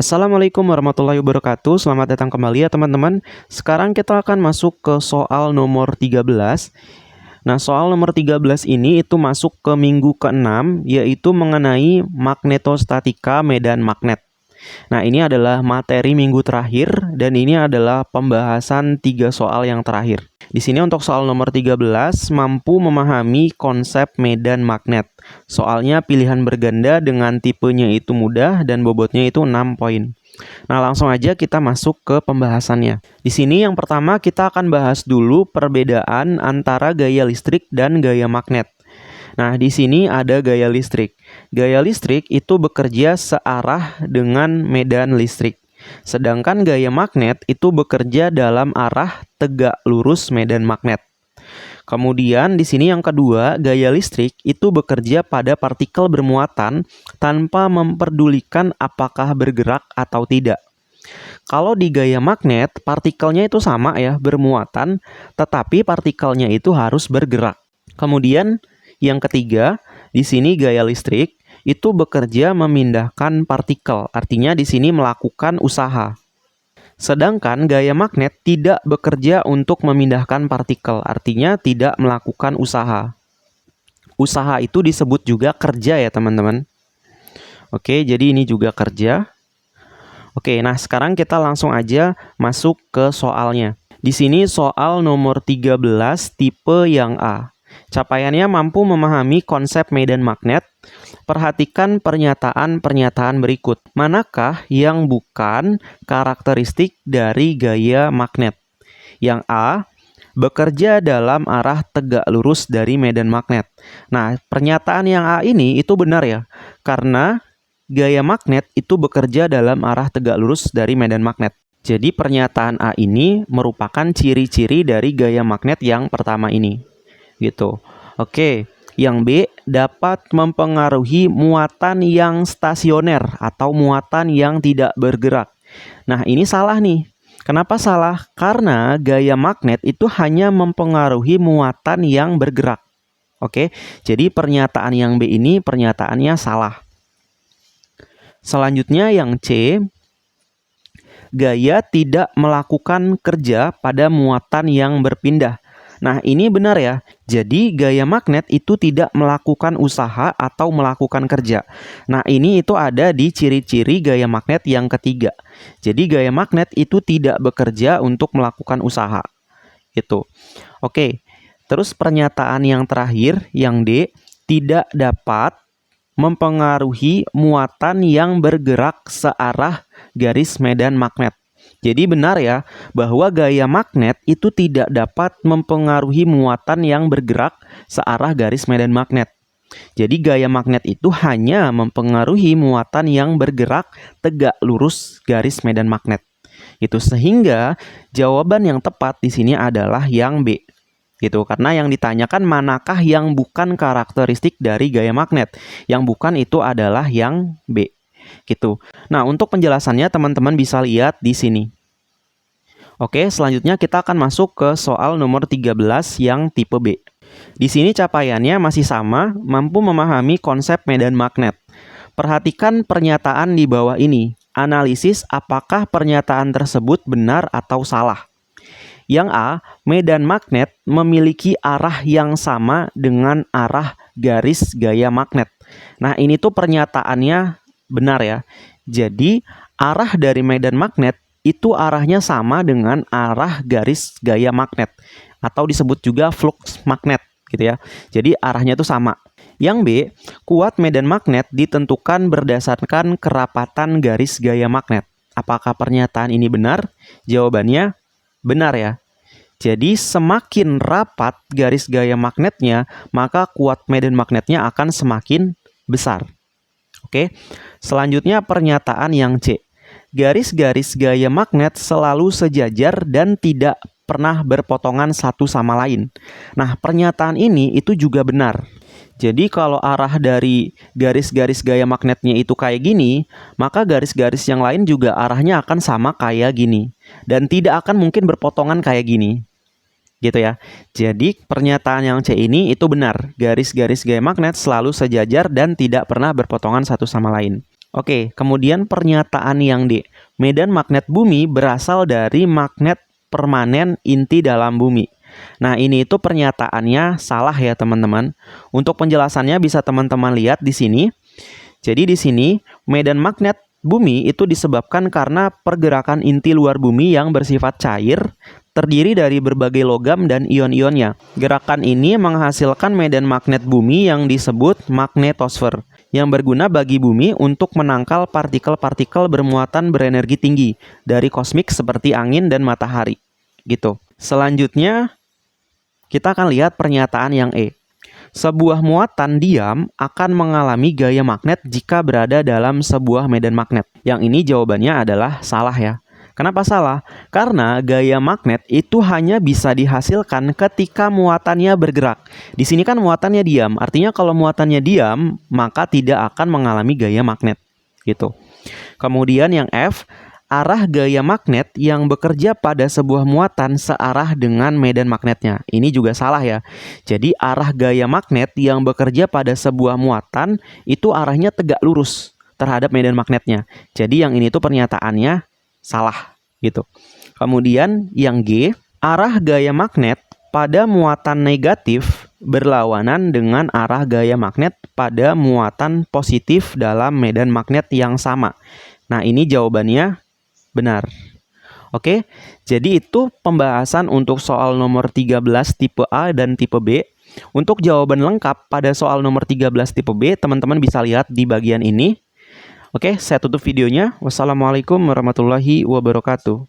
Assalamualaikum warahmatullahi wabarakatuh. Selamat datang kembali ya teman-teman. Sekarang kita akan masuk ke soal nomor 13. Nah, soal nomor 13 ini itu masuk ke minggu ke-6, yaitu mengenai magnetostatika medan magnet. Nah, ini adalah materi minggu terakhir dan ini adalah pembahasan 3 soal yang terakhir. Di sini untuk soal nomor 13 mampu memahami konsep medan magnet. Soalnya pilihan berganda dengan tipenya itu mudah dan bobotnya itu 6 poin. Nah, langsung aja kita masuk ke pembahasannya. Di sini yang pertama kita akan bahas dulu perbedaan antara gaya listrik dan gaya magnet. Nah, di sini ada gaya listrik. Gaya listrik itu bekerja searah dengan medan listrik. Sedangkan gaya magnet itu bekerja dalam arah tegak lurus medan magnet. Kemudian di sini yang kedua, gaya listrik itu bekerja pada partikel bermuatan tanpa memperdulikan apakah bergerak atau tidak. Kalau di gaya magnet, partikelnya itu sama ya, bermuatan, tetapi partikelnya itu harus bergerak. Kemudian yang ketiga, di sini gaya listrik itu bekerja memindahkan partikel, artinya di sini melakukan usaha. Sedangkan gaya magnet tidak bekerja untuk memindahkan partikel, artinya tidak melakukan usaha. Usaha itu disebut juga kerja ya teman-teman. Oke, jadi ini juga kerja. Oke, nah sekarang kita langsung aja masuk ke soalnya. Di sini soal nomor 13 tipe yang A. Capaiannya mampu memahami konsep medan magnet. Perhatikan pernyataan-pernyataan berikut. Manakah yang bukan karakteristik dari gaya magnet? Yang A, bekerja dalam arah tegak lurus dari medan magnet. Nah, pernyataan yang A ini itu benar ya. Karena gaya magnet itu bekerja dalam arah tegak lurus dari medan magnet. Jadi pernyataan A ini merupakan ciri-ciri dari gaya magnet yang pertama ini. Gitu. Oke, yang B dapat mempengaruhi muatan yang stasioner atau muatan yang tidak bergerak. Nah, ini salah nih. Kenapa salah? Karena gaya magnet itu hanya mempengaruhi muatan yang bergerak. Oke, jadi pernyataan yang B ini pernyataannya salah. Selanjutnya yang C, gaya tidak melakukan kerja pada muatan yang berpindah. Nah, ini benar ya. Jadi, gaya magnet itu tidak melakukan usaha atau melakukan kerja. Nah, ini itu ada di ciri-ciri gaya magnet yang ketiga. Jadi, gaya magnet itu tidak bekerja untuk melakukan usaha. Itu. Oke. Terus pernyataan yang terakhir, yang D, tidak dapat mempengaruhi muatan yang bergerak searah garis medan magnet. Jadi benar ya, bahwa gaya magnet itu tidak dapat mempengaruhi muatan yang bergerak searah garis medan magnet. Jadi gaya magnet itu hanya mempengaruhi muatan yang bergerak tegak lurus garis medan magnet. Itu sehingga jawaban yang tepat di sini adalah yang B. Gitu, karena yang ditanyakan manakah yang bukan karakteristik dari gaya magnet. Yang bukan itu adalah yang B. Gitu. Nah, untuk penjelasannya teman-teman bisa lihat di sini. Oke, selanjutnya kita akan masuk ke soal nomor 13 yang tipe B. Di sini capaiannya masih sama, mampu memahami konsep medan magnet. Perhatikan pernyataan di bawah ini. Analisis apakah pernyataan tersebut benar atau salah. Yang A, medan magnet memiliki arah yang sama dengan arah garis gaya magnet. Nah, ini tuh pernyataannya benar ya. Jadi, arah dari medan magnet itu arahnya sama dengan arah garis gaya magnet. Atau disebut juga flux magnet gitu ya. Jadi, arahnya itu sama. Yang B, kuat medan magnet ditentukan berdasarkan kerapatan garis gaya magnet. Apakah pernyataan ini benar? Jawabannya benar ya. Jadi semakin rapat garis gaya magnetnya, maka kuat medan magnetnya akan semakin besar. Oke. Selanjutnya pernyataan yang C. Garis-garis gaya magnet selalu sejajar dan tidak pernah berpotongan satu sama lain. Nah, pernyataan ini itu juga benar. Jadi kalau arah dari garis-garis gaya magnetnya itu kayak gini, maka garis-garis yang lain juga arahnya akan sama kayak gini. Dan tidak akan mungkin berpotongan kayak gini. Gitu ya. Jadi pernyataan yang C ini itu benar. Garis-garis gaya magnet selalu sejajar dan tidak pernah berpotongan satu sama lain. Oke, kemudian pernyataan yang D. Medan magnet bumi berasal dari magnet permanen inti dalam bumi. Nah, ini itu pernyataannya salah ya, teman-teman. Untuk penjelasannya bisa teman-teman lihat di sini. Jadi di sini medan magnet bumi itu disebabkan karena pergerakan inti luar bumi yang bersifat cair, terdiri dari berbagai logam dan ion-ionnya. Gerakan ini menghasilkan medan magnet bumi yang disebut magnetosfer, yang berguna bagi bumi untuk menangkal partikel-partikel bermuatan berenergi tinggi dari kosmik seperti angin dan matahari. Gitu. Selanjutnya, kita akan lihat pernyataan yang E. Sebuah muatan diam akan mengalami gaya magnet jika berada dalam sebuah medan magnet. Yang ini jawabannya adalah salah ya. Kenapa salah? Karena gaya magnet itu hanya bisa dihasilkan ketika muatannya bergerak. Di sini kan muatannya diam, artinya kalau muatannya diam, maka tidak akan mengalami gaya magnet. Gitu. Kemudian yang F, arah gaya magnet yang bekerja pada sebuah muatan searah dengan medan magnetnya. Ini juga salah ya. Jadi arah gaya magnet yang bekerja pada sebuah muatan itu arahnya tegak lurus terhadap medan magnetnya. Jadi yang ini tuh pernyataannya salah gitu. Kemudian yang G, arah gaya magnet pada muatan negatif berlawanan dengan arah gaya magnet pada muatan positif dalam medan magnet yang sama. Nah, ini jawabannya benar. Oke, jadi itu pembahasan untuk soal nomor 13 tipe A dan tipe B. Untuk jawaban lengkap pada soal nomor 13 tipe B, teman-teman bisa lihat di bagian ini. Oke, saya tutup videonya. Wassalamualaikum warahmatullahi wabarakatuh.